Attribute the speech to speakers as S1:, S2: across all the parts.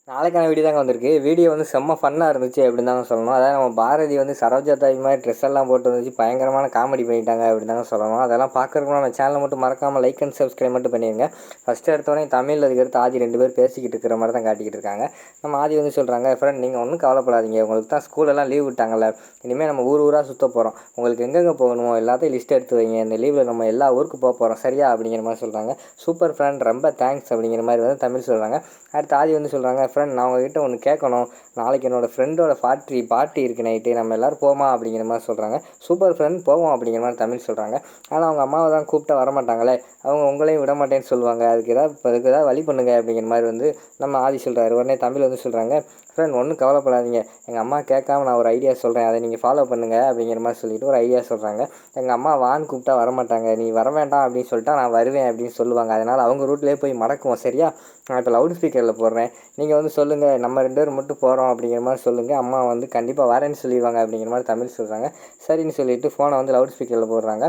S1: நாளைக்கான வீடியோ தாங்க வந்திருக்கு. வீடியோ வந்து செம்ம ஃபன்னாக இருந்துச்சு அப்படின்னு தாங்க சொல்லணும். அதாவது நம்ம பாரதி வந்து சரோஜா தாய் மாதிரி ட்ரெஸ் எல்லாம் போட்டு வந்துச்சு பயங்கரமான காமெடி பண்ணிட்டாங்க அப்படின்னு தாங்க சொல்லணும். அதெல்லாம் பார்க்குறதுக்கு நம்ம சேனலை மட்டும் மறக்காமல் லைக் அண்ட் சப்ஸ்கிரைப் மட்டும் பண்ணிடுங்க. ஃபஸ்ட்டு எடுத்தோடனே தமிழ் அதுக்கடுத்து ஆதி 2 பேர் பேசிக்கிட்டு இருக்கிற மாதிரி தான் காட்டிக்கிட்டு இருக்காங்க. நம்ம ஆதி வந்து சொல்கிறாங்க, ஃப்ரெண்ட் நீங்கள் ஒன்றும் கவலைப்படாதீங்க, உங்களுக்கு தான் ஸ்கூலெல்லாம் லீவ் விட்டாங்கல்ல, இனிமேல் நம்ம ஊர் ஊராக சுற்ற போகிறோம், உங்களுக்கு எங்கெங்கே போகணுமோ எல்லாத்தையும் லிஸ்ட் எடுத்து வைங்க, இந்த லீவில் நம்ம எல்லா ஊருக்கு போக போகிறோம் சரியா அப்படிங்கிற மாதிரி சொல்கிறாங்க. சூப்பர் ஃப்ரெண்ட், ரொம்ப தேங்க்ஸ் அப்படிங்கிற மாதிரி வந்து தமிழ் சொல்கிறாங்க. அடுத்து ஆதி வந்து சொல்கிறாங்க, ஃப்ரெண்ட் நான் உங்ககிட்ட ஒன்று கேட்கணும், நாளைக்கு என்னோடய ஃப்ரெண்டோட பார்ட்டி இருக்குது நைட்டு, நம்ம எல்லோரும் போமா அப்படிங்கிற மாதிரி சொல்கிறாங்க. சூப்பர் ஃப்ரெண்ட் போவோம் அப்படிங்கிற மாதிரி தமிழ் சொல்கிறாங்க. ஆனால் அவங்க அம்மாவை தான் கூப்பிட்டா வரமாட்டாங்களே, அவங்க உங்களையும் விட மாட்டேன்னு சொல்லுவாங்க, அதுக்கு ஏதாவது வழி பண்ணுங்க அப்படிங்கிற மாதிரி வந்து நம்ம ஆதி சொல்கிறாரு. உடனே தமிழ் வந்து சொல்கிறாங்க, ஃப்ரெண்ட் ஒன்றும் கவலைப்படாதீங்க, எங்கள் அம்மா கேட்காம நான் ஒரு ஐடியா சொல்கிறேன், அதை நீங்கள் ஃபாலோ பண்ணுங்கள் அப்படிங்கிற மாதிரி சொல்லிவிட்டு ஒரு ஐடியா சொல்கிறாங்க. எங்கள் அம்மா வான்னு கூப்பிட்டா வரமாட்டாங்க, நீ வர வேண்டாம் அப்படின்னு சொல்லிட்டா நான் வருவேன் அப்படின்னு சொல்லுவாங்க, அதனால் அவங்க ரூட்லேயே போய் மடக்குவோம் சரியா. நான் இப்போ லவுட் ஸ்பீக்கரில் போடுறேன், நீங்கள் வந்து சொல்லுங்கள், நம்ம 2 பேர் மட்டும் போகிறோம் அப்படிங்கிற மாதிரி சொல்லுங்கள், அம்மா வந்து கண்டிப்பாக வரேன்னு சொல்லிடுவாங்க அப்படிங்கிற மாதிரி தமிழ் சொல்கிறாங்க. சரின்னு சொல்லிவிட்டு ஃபோனை வந்து லவுட் ஸ்பீக்கரில் போடுறாங்க.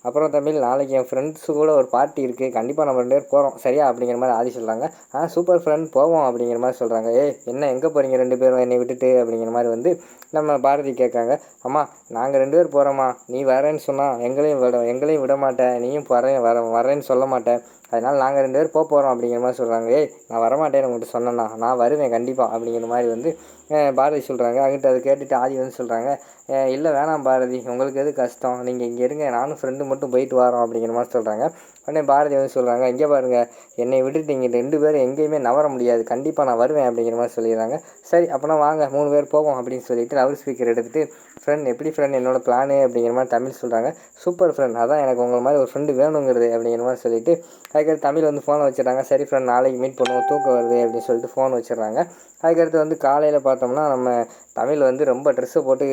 S1: அப்புறம் தமிழ், நாளைக்கு என் ஃப்ரெண்ட்ஸு கூட ஒரு பார்ட்டி இருக்குது, கண்டிப்பாக நம்ம 2 பேர் போகிறோம் சரியா அப்படிங்கிற மாதிரி ஆதி சொல்கிறாங்க. சூப்பர் ஃப்ரெண்ட் போவோம் அப்படிங்கிற மாதிரி சொல்கிறாங்க. என்ன எங்கே போகிறீங்க 2 பேரும் என்னை விட்டுட்டு அப்படிங்கிற மாதிரி வந்து நம்ம பாரதி கேட்காங்க. அம்மா நாங்கள் 2 பேர் போகிறோம்மா, நீ வரேன்னு சொன்னால் எங்களையும் விட மாட்டேன், நீயும் வரேன்னு சொல்ல மாட்டேன், அதனால் நாங்கள் 2 பேர் போகிறோம் அப்படிங்கிற மாதிரி சொல்கிறாங்க. நான் வரமாட்டேன்னு உங்கள்கிட்ட சொன்னேன்னா நான் வருவேன் கண்டிப்பாக அப்படிங்கிற மாதிரி வந்து பாரதி சொல்கிறாங்க. அங்கிட்ட அதை கேட்டுட்டு ஆதி வந்து சொல்கிறாங்க, இல்லை வேணாம் பாரதி, உங்களுக்கு எது கஷ்டம், நீங்கள் இங்கே இருங்க, நானும் ஃப்ரெண்டு மட்டும் போயிட்டு வரோம் அப்படிங்கிற மாதிரி சொல்கிறாங்க. உடனே பாரதி வந்து சொல்கிறாங்க, இங்கே பாருங்கள், என்னை விட்டுட்டு இங்கே 2 பேரும் எங்கேயுமே நவர முடியாது, கண்டிப்பாக நான் வருவேன் அப்படிங்கிற மாதிரி சொல்லிடுறாங்க. சரி அப்போனா வாங்க 3 பேர் போவோம் அப்படின்னு சொல்லிட்டு லவுட் ஸ்பீக்கர் எடுத்துகிட்டு, ஃப்ரெண்ட் எப்படி ஃப்ரெண்ட் என்னோடய பிளானு அப்படிங்கிற மாதிரி தமிழ் சொல்கிறாங்க. சூப்பர் ஃப்ரெண்ட், அதான் எனக்கு உங்களை மாதிரி ஒரு ஃப்ரெண்டு வேணுங்கிறது அப்படிங்கிற மாதிரி சொல்லிவிட்டு அதுக்கடுத்து தமிழ் வந்து ஃபோனை வச்சிடறாங்க. சரி ஃப்ரெண்ட் நாளைக்கு மீட் பண்ணுவோம், தூக்கம் வருது அப்படின்னு சொல்லிட்டு ஃபோன் வச்சிடுறாங்க. அதுக்கடுத்து வந்து காலையில் பார்த்தோம்னா நம்ம தமிழ் வந்து ரொம்ப ட்ரெஸ்ஸை போட்டு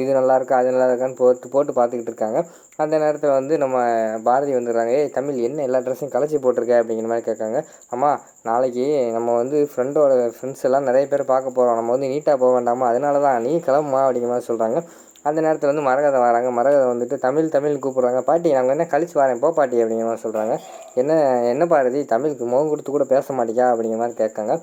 S1: இது நல்லா இருக்கா அது நல்லா இருக்கான்னு போட்டு பார்த்துக்கிட்டு இருக்காங்க. அந்த நேரத்தில் வந்து நம்ம பாரதி வந்துடுறாங்க. தமிழ் என்ன எல்லா ட்ரெஸ்ஸையும் கலைச்சி போட்டிருக்க அப்படிங்கிற மாதிரி கேட்காங்க. அம்மா நாளைக்கு நம்ம வந்து ஃப்ரெண்ட்ஸ் எல்லாம் நிறைய பேர் பார்க்க போகிறோம், நம்ம வந்து நீட்டாக போக வேண்டாமா, அதனால தான் நீ கிளம்புமா அப்படிங்கிற மாதிரி சொல்கிறாங்க. அந்த நேரத்தில் வந்து மரகதை வராங்க. மரகதை வந்துட்டு தமிழ் கூப்பிட்றாங்க. பாட்டி நாங்கள் என்ன கழிச்சு வரேன் போ பாட்டி அப்படிங்கிற மாதிரி சொல்கிறாங்க. என்ன பாரதி தமிழுக்கு முகம் கொடுத்து கூட பேச மாட்டேங்க அப்படிங்கிற மாதிரி கேட்காங்க.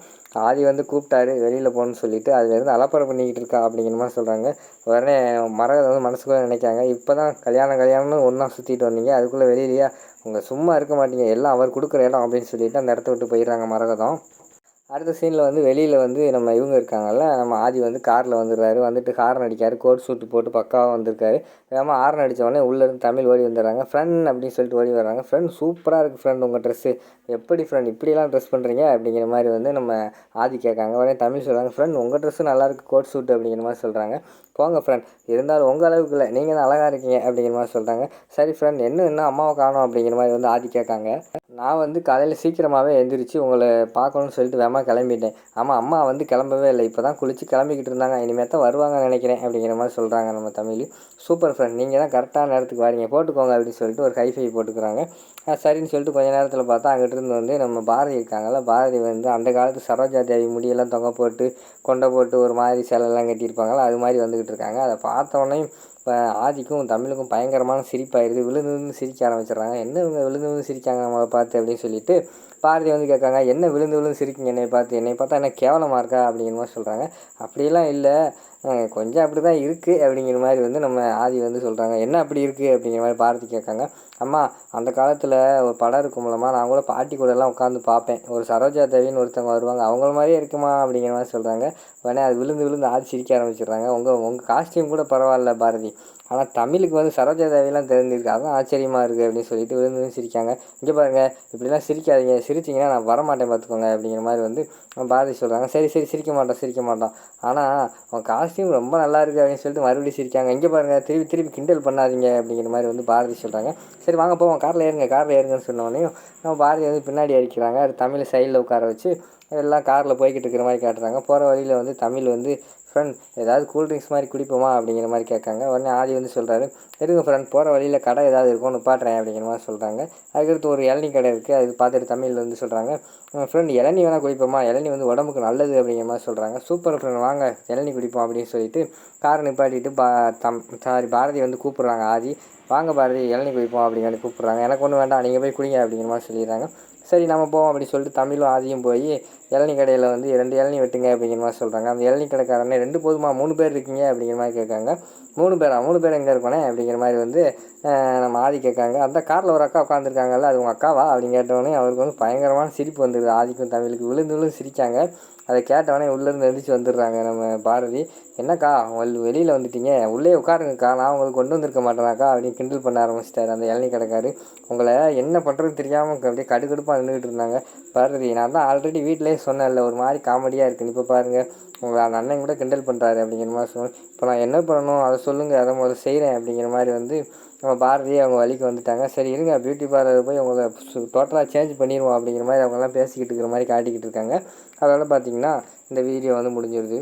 S1: ஆதி வந்து கூப்பிட்டாரு வெளியில் போகணுன்னு சொல்லிட்டு, அதுலேருந்து அலப்பறை பண்ணிக்கிட்டு இருக்கா அப்படிங்கிற மாதிரி சொல்கிறாங்க. உடனே மரகதை வந்து மனசுக்குள்ளே நினைக்காங்க, இப்போ தான் கல்யாணம்னு ஒன்றா சுற்றிட்டு வந்தீங்க, அதுக்குள்ளே வெளியிலையா, உங்கள் சும்மா இருக்க மாட்டீங்க, எல்லாம் அவர் கொடுக்குற இடம் அப்படின்னு சொல்லிட்டு அந்த இடத்த விட்டு போயிடுறாங்க மரகதம். அடுத்த சீனில் வந்து வெளியில் வந்து நம்ம இவங்க இருக்காங்கல்ல, நம்ம ஆதி வந்து காரில் வந்துடுறாரு. வந்துட்டு ஹார்ன் அடிக்காரு, கோட் சூட்டு போட்டு பக்காவாக வந்திருக்காரு. வேகமாக ஹார்ன் அடித்தவொடனே உள்ளேருந்து தமிழ் ஓடி வந்துடுறாங்க. ஃப்ரெண்ட் அப்படின்னு சொல்லிட்டு ஓடி வர்றாங்க. ஃப்ரெண்ட் சூப்பராக இருக்குது ஃப்ரெண்ட் உங்கள் ட்ரெஸ்ஸு, எப்படி ஃப்ரெண்ட் இப்படியெல்லாம் ட்ரெஸ் பண்ணுறீங்க அப்படிங்கிற மாதிரி வந்து நம்ம ஆதி கேட்காங்க. உடனே தமிழ் சொல்கிறாங்க, ஃப்ரெண்ட் உங்கள் ட்ரெஸ்ஸு நல்லாயிருக்கு கோட் சூட்டு அப்படிங்கிற மாதிரி சொல்கிறாங்க. போங்க ஃப்ரெண்ட், இருந்தாலும் உங்கள் அளவுக்கு இல்லை, நீங்கள் தான் அழகாக இருக்கீங்க அப்படிங்கிற மாதிரி சொல்கிறாங்க. சரி ஃப்ரெண்ட் என்ன அம்மாவை காணோம் அப்படிங்கிற மாதிரி வந்து ஆதி கேட்காங்க. நான் வந்து காலையில் சீக்கிரமாகவே எழுந்திரிச்சு உங்களை பார்க்கணுன்னு சொல்லிட்டு வேகமாக கிளம்பிட்டேன். ஆமாம் அம்மா வந்து கிளம்பவே இல்லை, இப்போ தான் குளித்து கிளம்பிக்கிட்டு இருந்தாங்க, இனிமேல் தான் வருவாங்கன்னு நினைக்கிறேன் அப்படிங்கிற மாதிரி சொல்கிறாங்க நம்ம தமிழ். சூப்பர் ஃப்ரெண்ட், நீங்கள் தான் கரெக்டான நேரத்துக்கு வரீங்க, போட்டுக்கோங்க அப்படின்னு சொல்லிட்டு ஒரு ஹைஃபை போட்டுக்கிறாங்க. சரின்னு சொல்லிட்டு கொஞ்சம் நேரத்தில் பார்த்தா அங்கிட்டிருந்து வந்து நம்ம பாரதி இருக்காங்கல்ல, பாரதி வந்து அந்த காலத்து சரோஜா தேவி முடியெல்லாம் தொங்க போட்டு கொண்டை போட்டு ஒரு மாதிரி சேலைலாம் கட்டியிருப்பாங்களா, அது மாதிரி வந்துக்கிட்டு இருக்காங்க. அதை பார்த்தோன்னே இப்போ ஆதிக்கும் தமிழுக்கும் பயங்கரமான சிரிப்பாயிருது. விழுந்து விழுந்து சிரிக்க ஆரம்பிச்சிடுறாங்க. என்ன இவங்க விழுந்து விழுந்து சிரிக்காங்க நம்மளை பார்த்து அப்படின்னு சொல்லிட்டு பாரதி வந்து கேட்காங்க, என்ன விழுந்து விழுந்து சிரிக்கிங்க என்னை பார்த்தா என்ன கேவலமாக இருக்கா அப்படிங்கிற மாதிரி சொல்கிறாங்க. அப்படியெல்லாம் இல்லை, கொஞ்சம் அப்படி தான் இருக்குது அப்படிங்கிற மாதிரி வந்து நம்ம ஆதி வந்து சொல்கிறாங்க. என்ன அப்படி இருக்குது அப்படிங்கிற மாதிரி பாரதி கேட்காங்க. அம்மா அந்த காலத்தில் ஒரு படம் இருக்கும் மூலமாக நான் கூட பாட்டி கூடலாம் உட்காந்து பார்ப்பேன், ஒரு சரோஜா தேவின்னு ஒருத்தவங்க வருவாங்க, அவங்கள மாதிரியே இருக்குமா அப்படிங்கிற மாதிரி சொல்கிறாங்க. உடனே அது விழுந்து விழுந்து ஆதி சிரிக்க ஆரம்பிச்சிடுறாங்க. உங்கள் காஸ்டியூம் கூட பரவாயில்ல பாரதி, ஆனால் தமிழுக்கு வந்து சரோஜா தேவியெல்லாம் தெரிஞ்சிருக்கு, அதுதான் ஆச்சரியமாக இருக்குது அப்படின்னு சொல்லிட்டு விழுந்து விழுந்து சிரிக்காங்க. இங்கே பாருங்கள் இப்படிலாம் சிரிக்காதீங்க, சிரிச்சிங்கன்னா நான் வரமாட்டேன் பார்த்துக்கோங்க அப்படிங்கிற மாதிரி வந்து பாரதி சொல்கிறாங்க. சரி சிரிக்க மாட்டோம், ஆனால் அவன் காஸ்டியூம் ரொம்ப நல்லா இருக்குது அப்படின்னு சொல்லிட்டு மறுபடியும் சிரிக்காங்க. இங்கே பாருங்கள் திருப்பி கிண்டல் பண்ணாதீங்க அப்படிங்கிற மாதிரி வந்து பாரதி சொல்கிறாங்க. சரி வாங்க போவோம், காரில் ஏறுங்கன்னு சொன்னோடனே நம்ம பாரதி வந்து பின்னாடி அடிக்கிறாங்க. அது தமிழ் சைடில் உட்கார வச்சு எல்லாம் காரில் போய்கிட்டு இருக்கிற மாதிரி காட்டுறாங்க. போகிற வழியில் வந்து தமிழ் வந்து, ஃப்ரெண்ட் ஏதாவது கூல்ட்ரிங்க்ஸ் மாதிரி குடிப்போமா அப்படிங்கிற மாதிரி கேட்காங்க. உடனே ஆதி வந்து சொல்கிறாரு, இருங்க ஃப்ரெண்ட் போகிற வழியில் கடை ஏதாவது இருக்கும் நிப்பாட்டுறேன் அப்படிங்கிற மாதிரி சொல்கிறாங்க. அதுக்கடுத்து ஒரு இளநீ கடை இருக்குது, அது பார்த்துட்டு தமிழ் வந்து சொல்கிறாங்க, ஃப்ரெண்ட் இளநீ வேணால் குடிப்போமா, இளநீ வந்து உடம்புக்கு நல்லது அப்படிங்கிற மாதிரி சொல்கிறாங்க. சூப்பர் ஃப்ரெண்ட் வாங்க இளநீ குடிப்போம் அப்படின்னு சொல்லிட்டு காரை நிப்பாட்டிட்டு பாரதி வந்து கூப்பிட்றாங்க. ஆதி வாங்க பாரதி இளநீ குடிப்போம் அப்படிங்கிற கூப்பிட்றாங்க. எனக்கு ஒன்றும் வேண்டாம், நீங்கள் போய் குடிங்க அப்படிங்கிற மாதிரி சொல்லிடுறாங்க. சரி நம்ம போவோம் அப்படின்னு சொல்லிட்டு தமிழும் ஆதியும் போய் இளநீ கடையில் வந்து 2 இளநீ வெட்டுங்க அப்படிங்கிற மாதிரி சொல்கிறாங்க. அந்த இளநீ கடைக்காரனே 2 போதுமா 3 பேர் இருக்கீங்க அப்படிங்கிற மாதிரி கேட்காங்க. 3 பேர் எங்கே இருக்கோனே அப்படிங்கிற மாதிரி வந்து நம்ம ஆதி கேட்காங்க. அந்த காரில் ஒரு அக்கா உட்காந்துருக்காங்கல்ல, அது உங்கள் அக்காவா அப்படின்னு கேட்டவொடனே அவருக்கு வந்து பயங்கரமான சிரிப்பு வந்துடுது. ஆதிக்கும் தமிழுக்கு விழுந்து விழுந்து சிரித்தாங்க. அதை கேட்டவொடனே உள்ளேருந்து எழுந்திரிச்சு வந்துடுறாங்க நம்ம பாரதி. என்னக்கா வெளியில் வந்துட்டீங்க, உள்ளே உட்காருங்கக்கா, நான் உங்களுக்கு கொண்டு வந்திருக்க மாட்டேனாக்கா அப்படின்னு கிண்டல் பண்ண ஆரம்பிச்சிட்டாரு அந்த இளநீ கடைக்காரு. உங்களை என்ன பண்ணுறதுன்னு தெரியாமல் அப்படியே கடுக்கடுப்பாக நின்றுக்கிட்டு இருந்தாங்க. பாரதி, நான் தான் ஆல்ரெடி வீட்டிலேயே சொன்னேன்ல, ஒரு மாதிரி காமெடியாக இருக்குன்னு, இப்போ பாருங்கள் உங்களை அந்த அண்ணன் கூட கிண்டல் பண்ணுறாரு அப்படிங்கிற மாதிரி சொன்னேன். இப்போ நான் என்ன பண்ணணும் அதை சொல்லுங்கள், அதை முதல்ல செய்கிறேன் அப்படிங்கிற மாதிரி வந்து நம்ம பாரதியே அவங்க வழிக்கு வந்துட்டாங்க. சரி இருங்க, பியூட்டி பார்லர் போய் உங்களை டோட்டலாக சேஞ்ச் பண்ணிடுவோம் அப்படிங்கிற மாதிரி அவங்கெல்லாம் பேசிக்கிட்டு இருக்கிற மாதிரி காட்டிக்கிட்டு இருக்காங்க. அதோட பார்த்திங்கன்னா இந்த வீடியோ வந்து முடிஞ்சிருது.